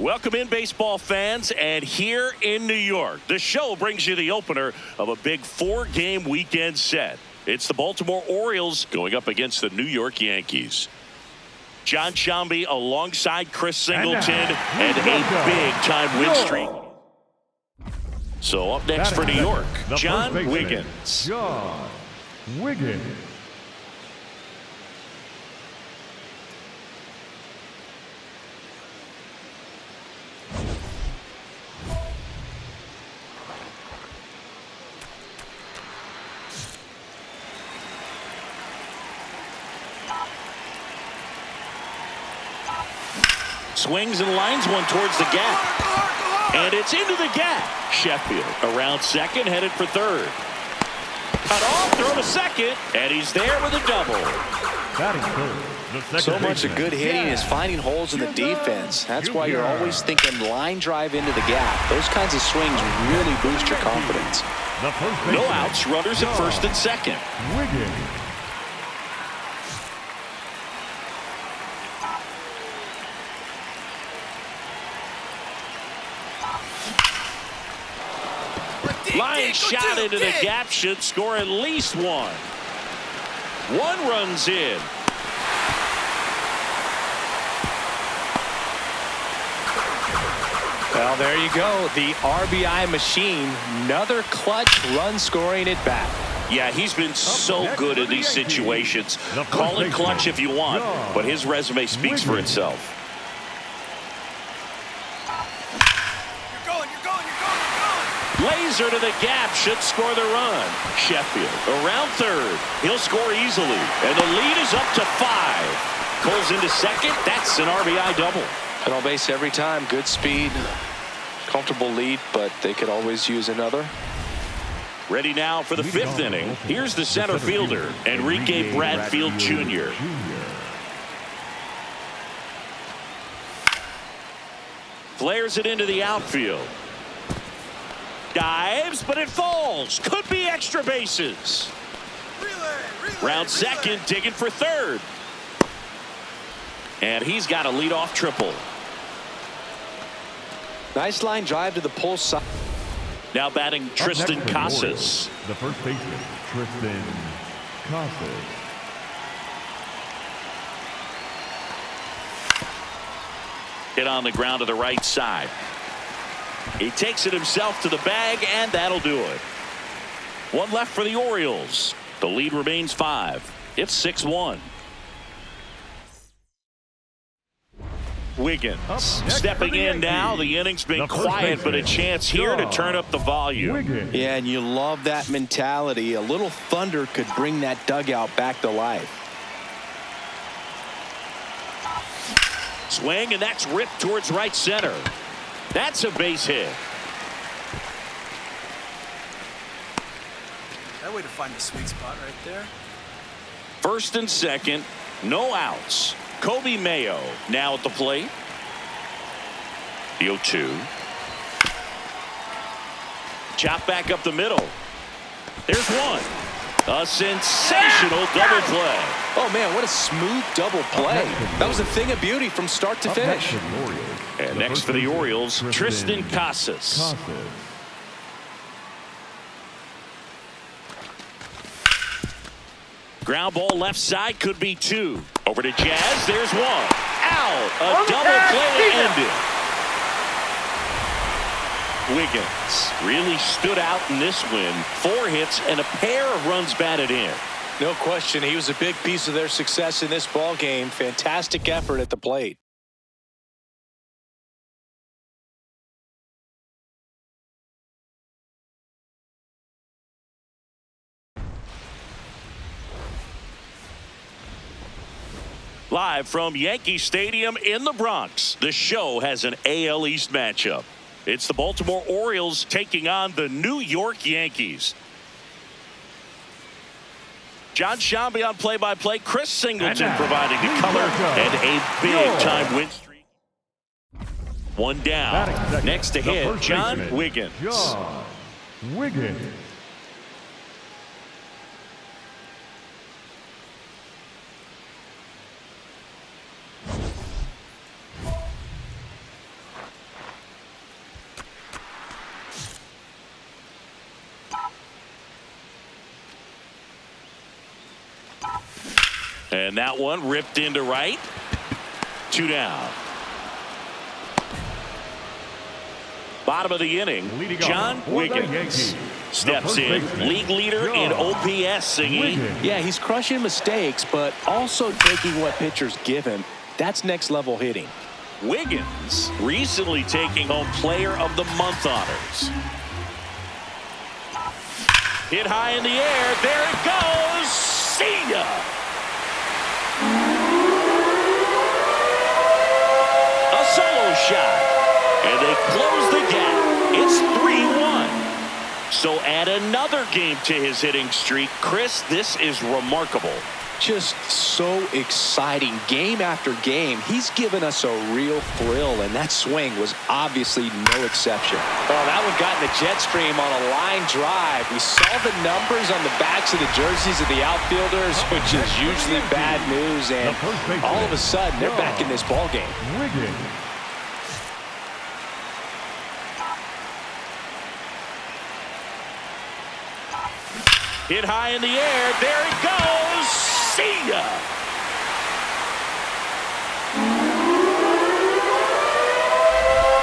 Welcome in, baseball fans, and here in New York, the show brings you the opener of a big 4-game weekend set. It's the Baltimore Orioles going up against the New York Yankees. John Sciambi alongside Chris Singleton and a big-time win streak. So up next for New York, John Wiggins. John Wiggins. Swings and lines one towards the gap. And it's into the gap. Sheffield around second, headed for third. Cut off, throw to second, and he's there with a double. So much of good hitting is finding holes in the defense. That's why you're always thinking line drive into the gap. Those kinds of swings really boost your confidence. No outs, runners at first and second. Wiggins. Line shot into the gap should score at least one. One runs in. Well, there you go. The RBI machine. Another clutch run scoring at bat. Yeah, he's been so good in these situations. Call it clutch if you want, but his resume speaks for itself. Laser to the gap should score the run. Sheffield around third. He'll score easily, and the lead is up to 5. Pulls into second. That's an RBI double. And on base every time. Good speed. Comfortable lead, but they could always use another. Ready now for the 5th inning. Here's the center fielder, Enrique Bradfield Jr. Flares it into the outfield. Dives, but it falls. Could be extra bases. Round second, digging for third. And he's got a leadoff triple. Nice line drive to the pull side. Now batting Tristan Casas. The first baseman, Tristan Casas. Hit on the ground to the right side. He takes it himself to the bag, and that'll do it. One left for the Orioles. The lead remains 5. It's 6-1. Wiggins stepping in now. The inning's been quiet, but a chance here to turn up the volume. Yeah, and you love that mentality. A little thunder could bring that dugout back to life. Swing, and that's ripped towards right center. That's a base hit. That way to find the sweet spot right there. First and second, no outs. Kobe Mayo now at the plate. The 0-2. Chop back up the middle. There's one. A sensational double play. Oh, man, what a smooth double play. That was a thing of beauty from start to finish. And next for the Orioles, Tristan Casas. Ground ball left side, could be 2. Over to Jazz, there's 1. Out! A double play to end it. Wiggins really stood out in this win. 4 hits and a pair of runs batted in. No question, he was a big piece of their success in this ball game. Fantastic effort at the plate. Live from Yankee Stadium in the Bronx, the show has an AL East matchup. It's the Baltimore Orioles taking on the New York Yankees. John Sciambi on play-by-play. Chris Singleton providing the color and a big-time win streak. One down. Next to hit, John Wiggins. John Wiggins. And that one ripped into right. 2 down. Bottom of the inning, John Wiggins steps in. League leader in OPS, Singy. Yeah, he's crushing mistakes, but also taking what pitchers give him. That's next level hitting. Wiggins recently taking home Player of the Month honors. Hit high in the air. There it goes. See ya. A solo shot. And they close the gap. It's 3-1. So add another game to his hitting streak. Chris, this is remarkable. Just so exciting. Game after game, he's given us a real thrill, and that swing was obviously no exception. Oh, that one got in the jet stream on a line drive. We saw the numbers on the backs of the jerseys of the outfielders, which is usually bad news, and all of a sudden, they're back in this ball game. Hit high in the air. There it goes. See ya.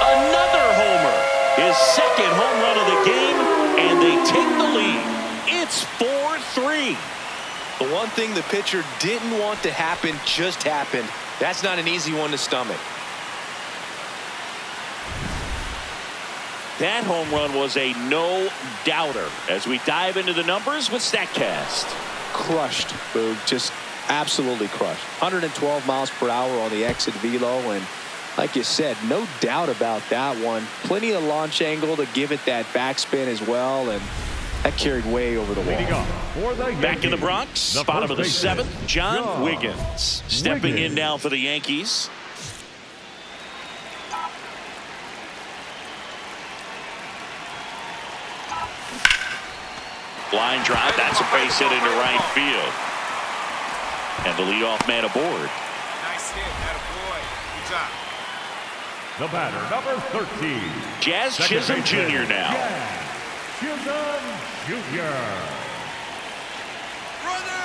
Another homer. His second home run of the game, and they take the lead. It's 4-3. The one thing the pitcher didn't want to happen just happened. That's not an easy one to stomach. That home run was a no-doubter as we dive into the numbers with StatCast. Crushed, Boog. Just absolutely crushed. 112 miles per hour on the exit velo, and like you said, no doubt about that one. Plenty of launch angle to give it that backspin as well, and that carried way over the wall. Back in the Bronx, bottom of the 7th, John Wiggins stepping in now for the Yankees. Line drive, that's a base hit into right field. And the leadoff man aboard. Nice hit, attaboy. Good job. The batter, number 13. Jazz Chisholm Jr. now. Chisholm Jr.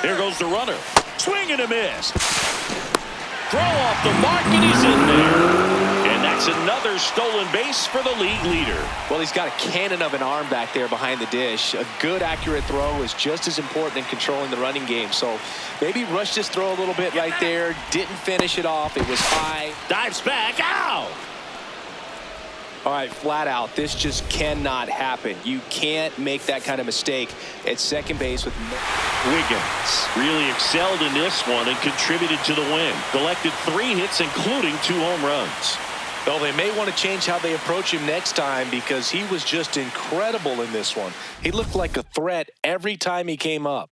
There goes the runner. Swing and a miss. Throw off the mark, and he's in there. And that's another stolen base for the league leader. Well, he's got a cannon of an arm back there behind the dish. A good, accurate throw is just as important in controlling the running game. So maybe rushed his throw a little bit right there. Didn't finish it off. It was high. Dives back. Ow! All right, flat out, this just cannot happen. You can't make that kind of mistake at second base with Wiggins really excelled in this one and contributed to the win. Collected 3 hits, including 2 home runs. Well, they may want to change how they approach him next time because he was just incredible in this one. He looked like a threat every time he came up.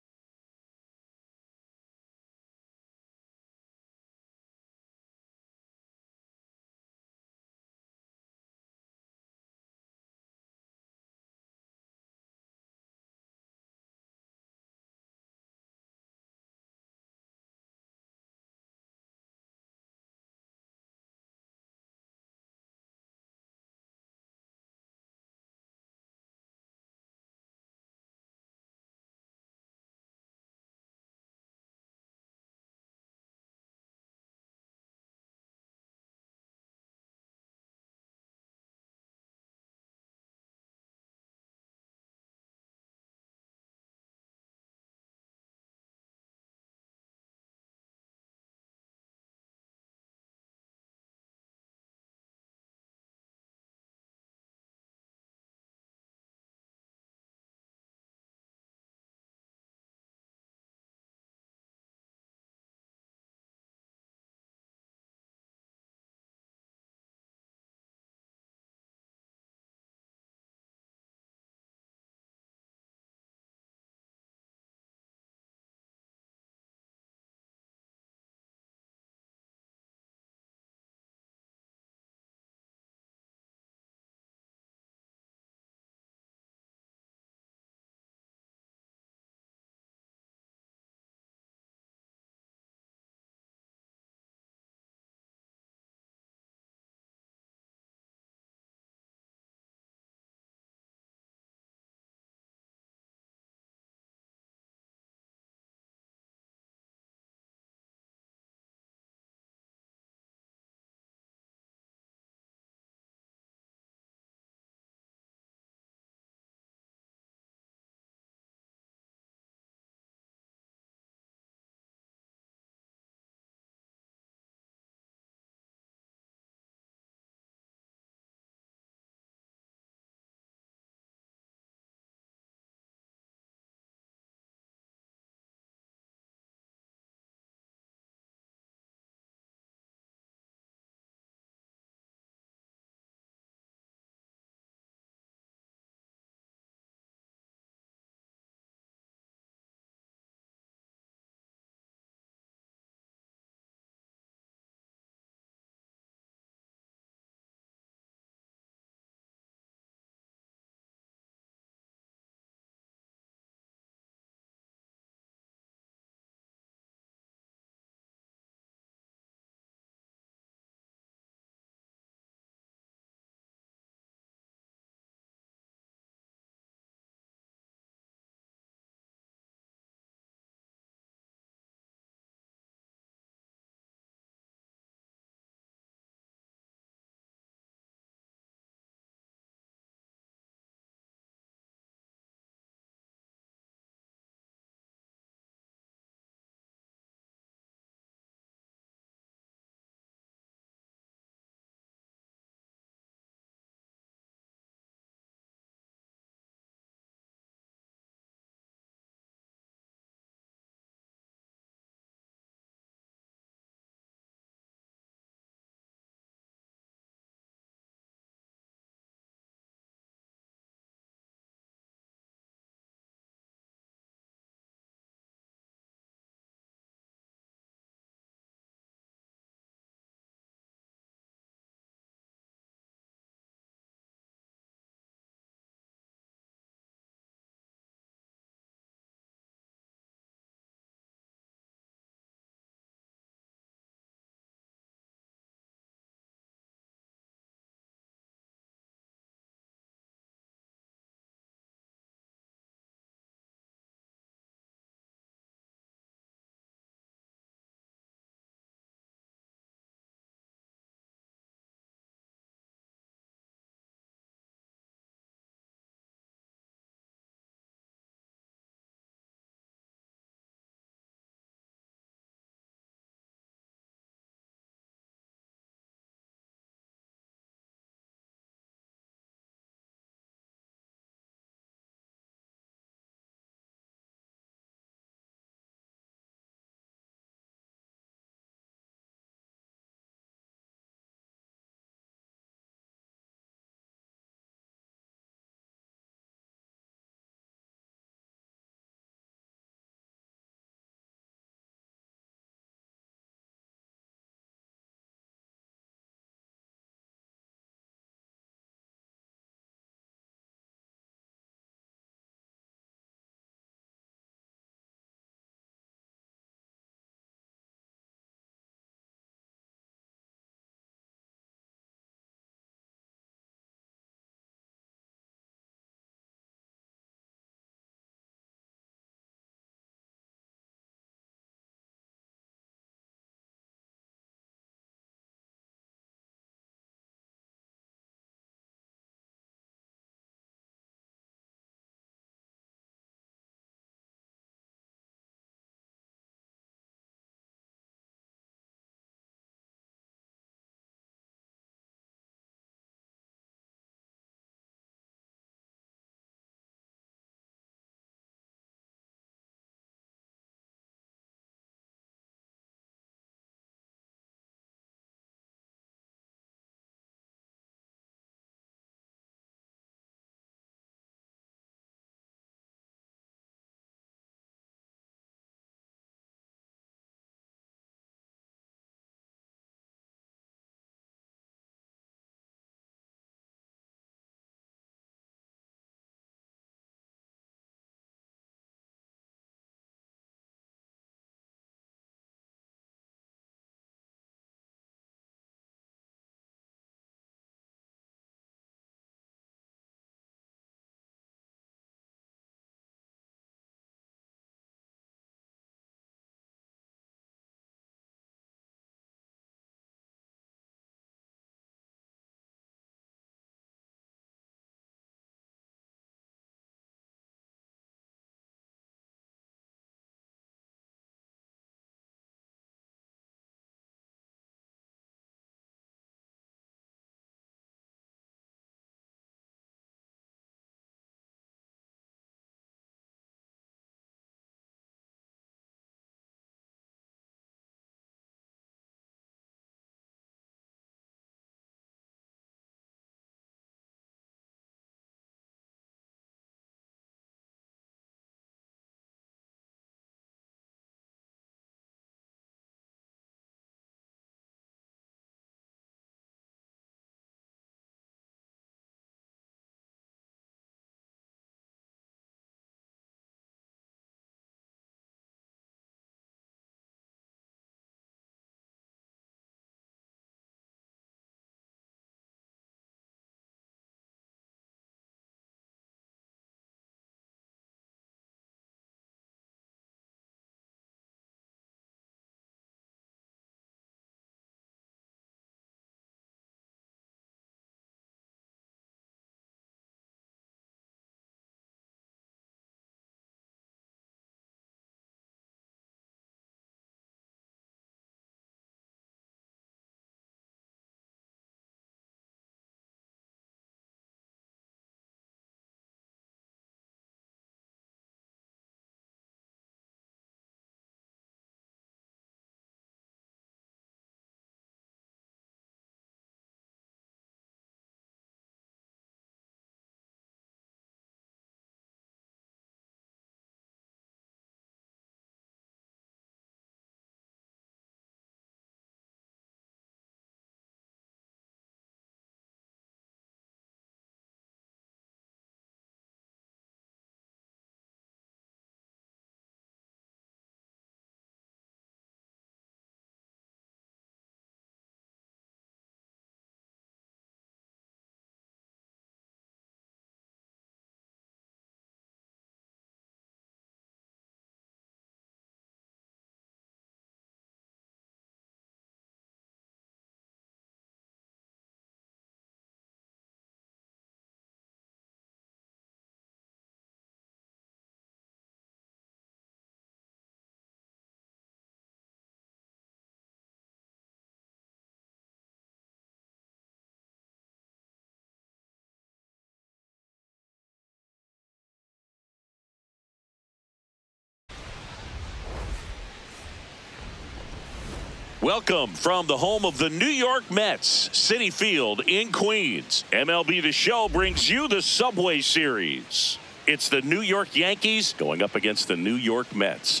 Welcome from the home of the New York Mets, Citi Field in Queens. MLB The Show brings you the Subway Series. It's the New York Yankees going up against the New York Mets.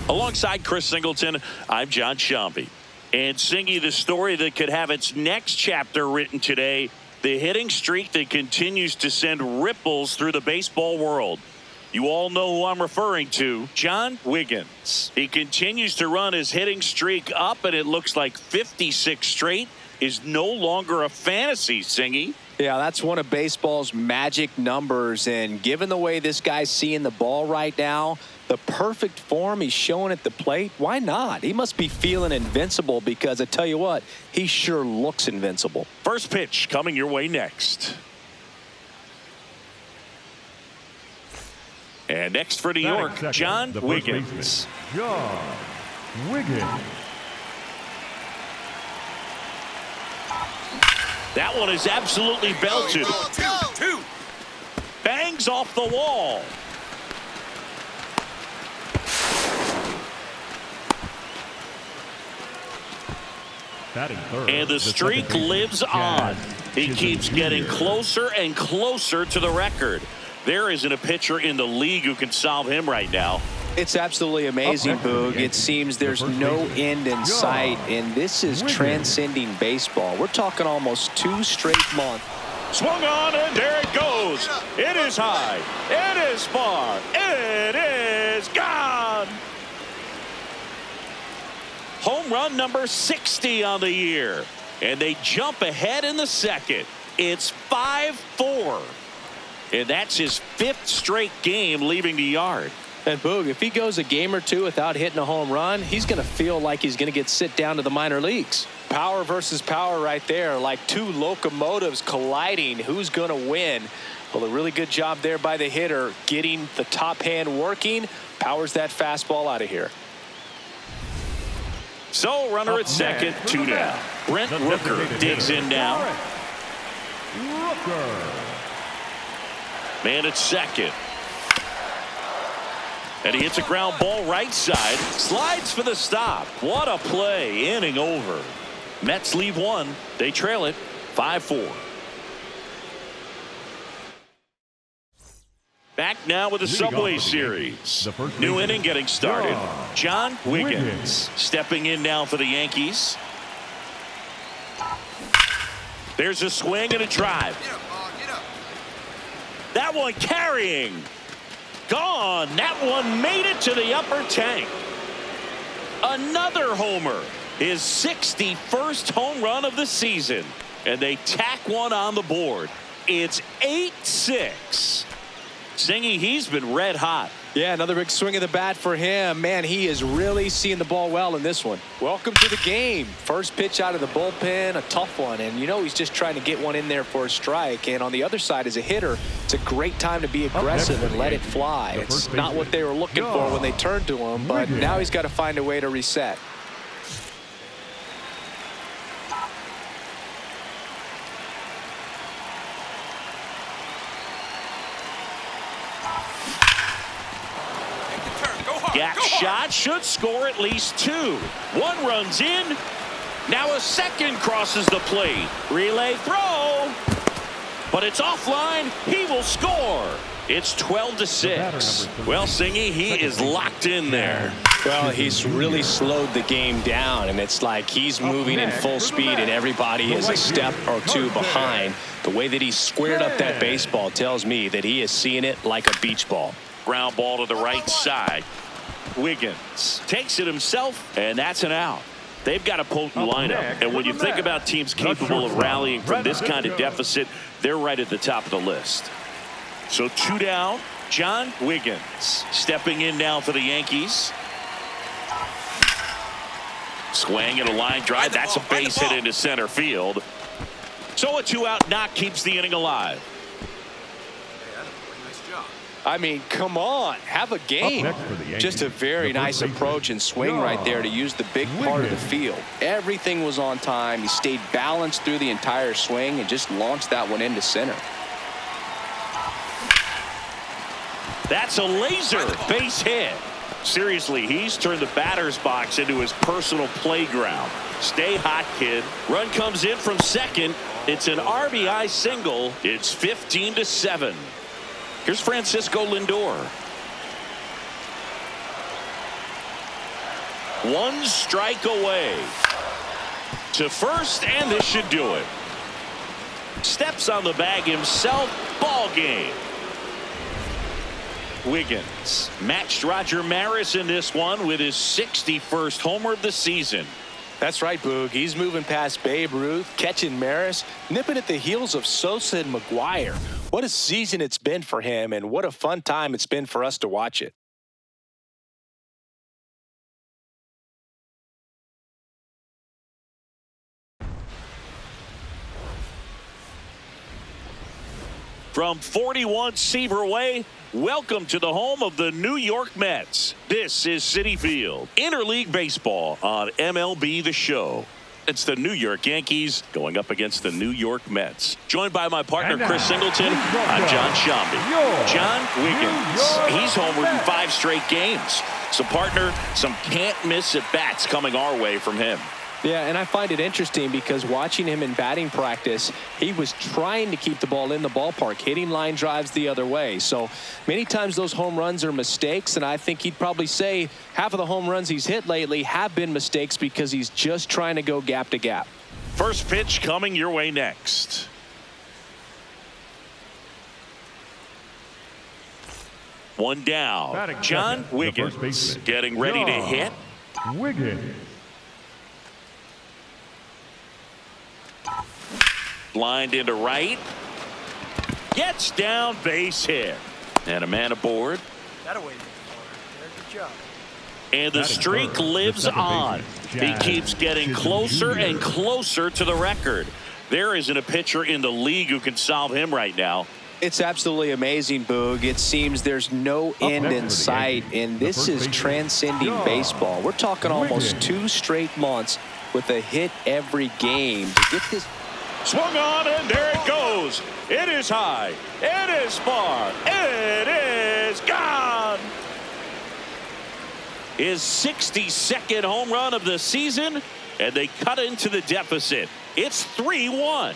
Alongside Chris Singleton, I'm John Shambi. And Singy, the story that could have its next chapter written today, the hitting streak that continues to send ripples through the baseball world. You all know who I'm referring to, John Wiggins. He continues to run his hitting streak up, and it looks like 56 straight is no longer a fantasy, Singy. Yeah, that's one of baseball's magic numbers, and given the way this guy's seeing the ball right now, the perfect form he's showing at the plate, why not? He must be feeling invincible because I tell you what, he sure looks invincible. First pitch coming your way next. And next for New York, Second, John the first Wiggins. baseman, John Wiggins. That one is absolutely belted. Two. Bangs off the wall. Batting third, And the streak second baseman, lives on. He Chisholm keeps getting Jr. closer and closer to the record. There isn't a pitcher in the league who can solve him right now. It's absolutely amazing, Up next for the Boog. It Yankees, seems there's the first no baseman, end in John sight, and this is Wiggins. transcending baseball. We're talking almost 2 straight months. Swung on, and there it goes. It is high. It is far. It is gone. Home run number 60 on the year. And they jump ahead in the second. It's 5-4. And that's his 5th straight game leaving the yard. And Boog, if he goes a game or two without hitting a home run, he's going to feel like he's going to get sit down to the minor leagues. Power versus power right there, like 2 locomotives colliding. Who's going to win? Well, a really good job there by the hitter, getting the top hand working, powers that fastball out of here. So runner Up at second, next, 2 down. Brent the Rooker designated digs hitter, in now. Rooker. Man at second. And he hits a ground ball right side. Slides for the stop. What a play. Inning over. Mets leave 1. They trail it 5-4. Back now with the Leading off Subway for the Series. Yankees, the first New baseman, inning getting started. John Wiggins Wiggins. stepping in now for the Yankees. There's a swing and a drive. Get up. That one carrying. Gone. That one made it to the upper tank. Another homer. His 61st home run of the season. And they tack one on the board. It's 8-6. Singy, he's been red hot. Yeah, another big swing of the bat for him. Man, he is really seeing the ball well in this one. Welcome to the game. First pitch out of the bullpen, a tough one. And you know he's just trying to get one in there for a strike. And on the other side, as a hitter, it's a great time to be aggressive and let it fly. It's not what they were looking for when they turned to him, but now he's got to find a way to reset. Gap shot should score at least 2. One runs in. Now a second crosses the plate. Relay throw. But it's offline. He will score. It's 12-6. Well, Singy, he is locked in there. Well, he's really slowed the game down, and it's like he's moving in full speed, and everybody is a step or 2 behind. The way that he squared up that baseball tells me that he is seeing it like a beach ball. Ground ball to the right side. Wiggins takes it himself, and that's an out. They've got a potent lineup, and when you think about teams capable of rallying from this kind of deficit, they're right at the top of the list. So 2 down, John Wiggins stepping in now for the Yankees. Swing and a line drive. That's a base hit into center field. So a 2-out knock keeps the inning alive. Nice job. I mean, come on, have a game. Up next for the Yankees, Just a very the first nice baseman, approach and swing John right there to use the big part of the Wiggins. field. Everything was on time. He stayed balanced through the entire swing and just launched that one into center. That's a laser base hit. Seriously, he's turned the batter's box into his personal playground. Stay hot, kid. Run comes in from second. It's an RBI single. It's 15-7. Here's Francisco Lindor. One strike away. To first, and this should do it. Steps on the bag himself. Ball game. Wiggins matched Roger Maris in this one with his 61st homer of the season. That's right, Boog. He's moving past Babe Ruth, catching Maris, nipping at the heels of Sosa and McGuire. What a season it's been for him, and what a fun time it's been for us to watch it. From 41 Seaver Way, welcome to the home of the New York Mets. This is Citi Field. Interleague baseball on MLB The Show. It's the New York Yankees going up against the New York Mets. Joined by my partner, Chris Singleton, I'm John Shambi. John Wiggins, he's homered in 5 straight games. So, partner, some can't-miss at-bats coming our way from him. Yeah, and I find it interesting because watching him in batting practice, he was trying to keep the ball in the ballpark, hitting line drives the other way. So many times those home runs are mistakes, and I think he'd probably say half of the home runs he's hit lately have been mistakes because he's just trying to go gap to gap. First pitch coming your way next. One down. John Wiggins getting ready to hit. Wiggins. Lined into right. Gets down, base hit. And a man aboard. That'll wait there. Good job. And the streak lives on. He keeps getting closer and closer to the record. There isn't a pitcher in the league who can solve him right now. It's absolutely amazing, Boog. It seems there's no end in sight, and this is transcending baseball. We're talking almost 2 straight months with a hit every game. To get this Swung on, and there it goes. It is high. It is far. It is gone. His 62nd home run of the season, and they cut into the deficit. It's 3-1.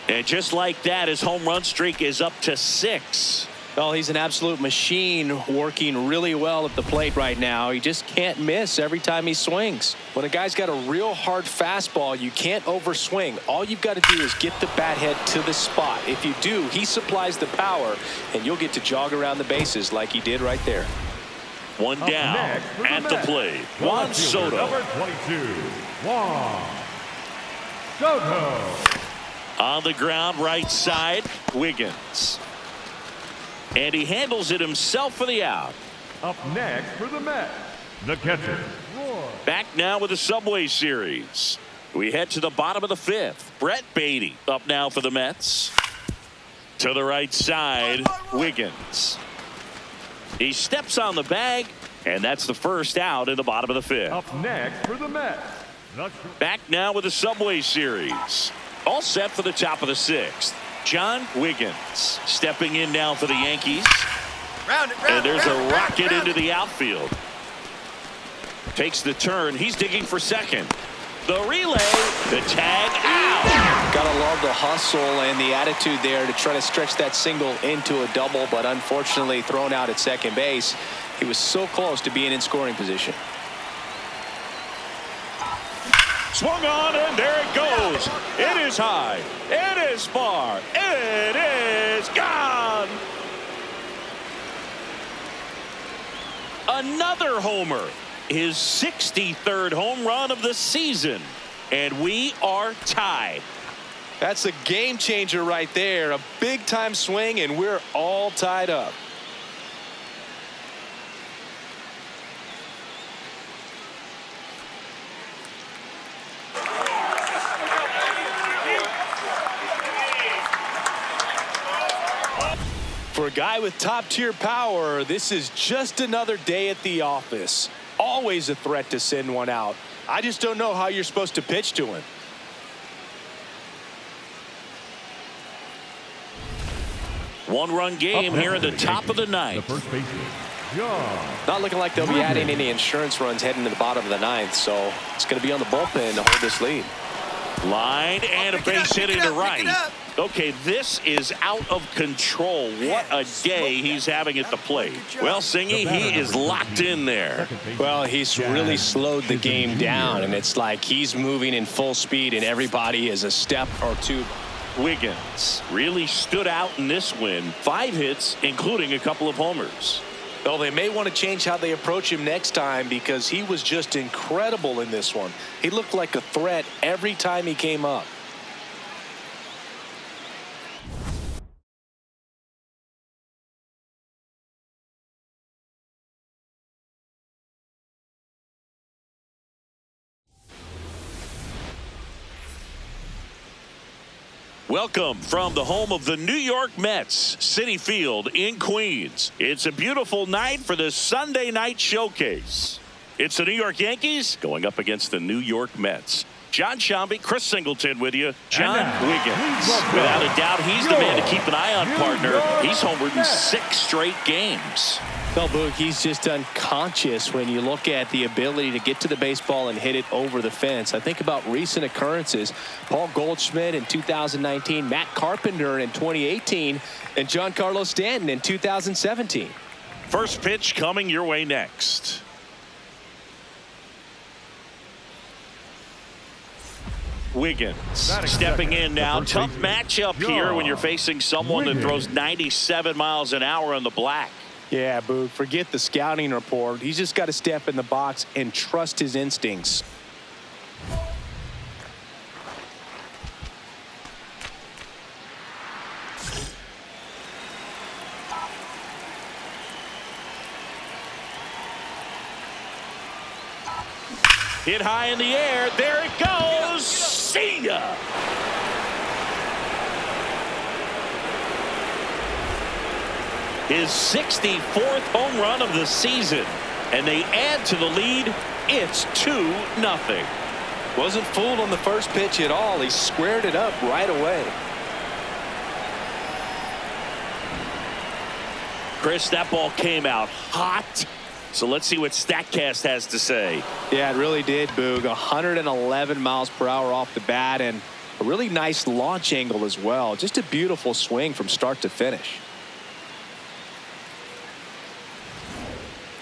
And just like that, his home run streak is up to 6. Well, he's an absolute machine, working really well at the plate right now. He just can't miss every time he swings. When a guy's got a real hard fastball, you can't overswing. All you've got to do is get the bat head to the spot. If you do, he supplies the power, and you'll get to jog around the bases like he did right there. One down at the plate. Juan Soto. Number 22, Juan Soto. On the ground, right side, Wiggins. And he handles it himself for the out. Up next for the Mets, the catcher, Roy. Back now with the Subway Series. We head to the bottom of the 5th. Brett Beatty up now for the Mets. To the right side, Wiggins. He steps on the bag, and that's the first out in the bottom of the 5th. Up next for the Mets. Back now with the Subway Series. All set for the top of the 6th. John Wiggins stepping in now for the Yankees. And there's a rocket into the outfield. Takes the turn. He's digging for second. The relay, the tag, out. Gotta love the hustle and the attitude there to try to stretch that single into a double, but unfortunately thrown out at second base. He was so close to being in scoring position. Swung on, and there it goes. It is high. It is far. It is gone. Another homer. His 63rd home run of the season. And we are tied. That's a game changer right there. A big time swing, and we're all tied up. For a guy with top-tier power, this is just another day at the office. Always a threat to send one out. I just don't know how you're supposed to pitch to him. One-run game here at the top of the 9th. The first baseman, John. Not looking like they'll be adding any insurance runs heading to the bottom of the ninth, so it's going to be on the bullpen to hold this lead. Line and a base hit into right. Okay, this is out of control. What a day he's having at the plate. Well, Singy, he is locked in there. Well, he's really slowed the game down, and it's like he's moving in full speed, and everybody is a step or two. Wiggins really stood out in this win. 5 hits, including a couple of homers. Well, they may want to change how they approach him next time because he was just incredible in this one. He looked like a threat every time he came up. Welcome from the home of the New York Mets, Citi Field in Queens. It's a beautiful night for the Sunday night showcase. It's the New York Yankees going up against the New York Mets. John Shambi, Chris Singleton with you. John Wiggins. Without a doubt, he's the man to keep an eye on, partner. He's homered in 6 straight games. Well, Boog, he's just unconscious when you look at the ability to get to the baseball and hit it over the fence. I think about recent occurrences. Paul Goldschmidt in 2019, Matt Carpenter in 2018, and Giancarlo Stanton in 2017. First pitch coming your way next. Wiggins stepping in now. Tough matchup here when you're facing someone that throws 97 miles an hour on the black. Yeah, Boog, forget the scouting report. He's just got to step in the box and trust his instincts. Hit high in the air. There it goes. See ya. His 64th home run of the season, and they add to the lead. It's 2-0. Wasn't fooled on the first pitch at all. He squared it up right away. Chris, that ball came out hot. So let's see what StatCast has to say. Yeah, it really did, Boog. 111 miles per hour off the bat, and a really nice launch angle as well. Just a beautiful swing from start to finish.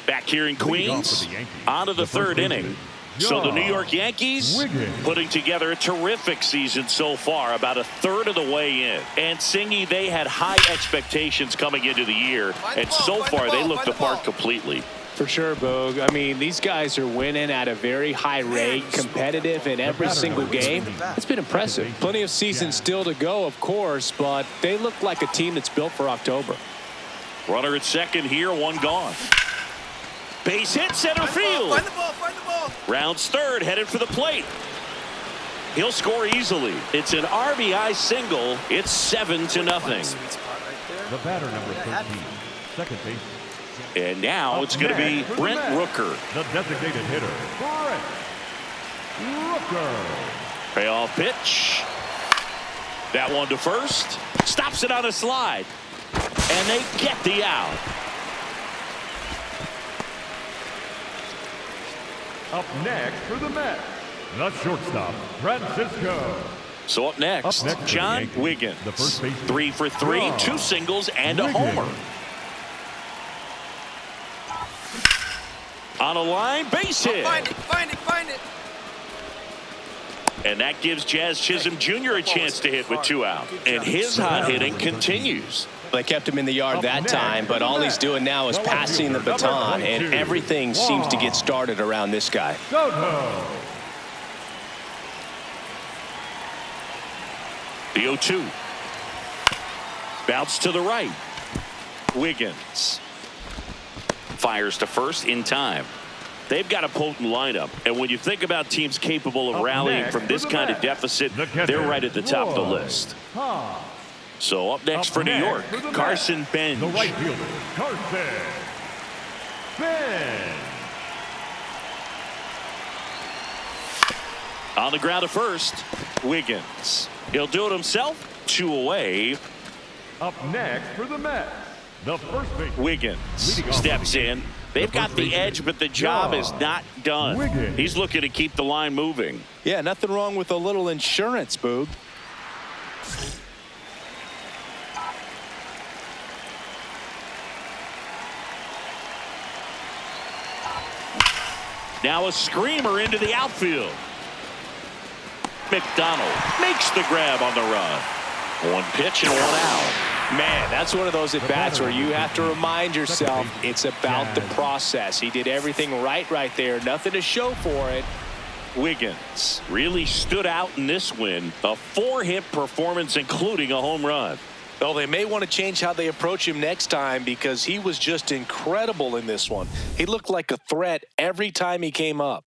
Back here in Queens, on to the 3rd inning. So the New York Yankees putting together a terrific season so far, about 1/3 of the way in. And Singy, they had high expectations coming into the year, and so far they look the part completely. For sure, Boog. I mean, these guys are winning at a very high rate, competitive in every single game. It's been impressive. Plenty of season still to go, of course, but they look like a team that's built for October. Runner at second here, 1 gone. Base hit, center field. Find the ball, find the ball. Rounds third, headed for the plate. He'll score easily. It's an RBI single. It's 7-0. Sweet spot right there. The batter number 13, second base. And now it's going to be Brent Rooker. The designated hitter, Brent Rooker. Payoff pitch. That one to first. Stops it on a slide. And they get the out. Up next for the Mets, the shortstop, Francisco. So up next, for the John Yankees, Wiggins. the first baseman, 3 for 3, John 2 singles and a Wiggins. homer. On a line, base hit. Find it, find it, find it. And that gives Jazz Chisholm Jr. a chance to hit with 2 out. And his hot hitting continues. They kept him in the yard that time, but all he's doing now is passing the baton, and everything seems to get started around this guy. Soto. The 0-2. Bounce to the right. Wiggins fires to first in time. They've got a potent lineup, and when you think about teams capable of rallying from this kind of deficit, they're right at the top of the list. So up next for New York, Carson Bench. The right fielder, Carson Bench. On the ground at first, Wiggins. He'll do it himself. 2 away. Up next for the Mets, The first base. Wiggins Leading off steps the in. They've got first the baseman, edge, but the job is not done. Wiggins. He's looking to keep the line moving. Yeah, nothing wrong with a little insurance, Boog. Now a screamer into the outfield. McDonald makes the grab on the run. One pitch and one out. Man, that's one of those at-bats where you have to remind yourself it's about the process. He did everything right there. Nothing to show for it. Wiggins really stood out in this win. A 4-hit performance, including a home run. Well, they may want to change how they approach him next time because he was just incredible in this one. He looked like a threat every time he came up.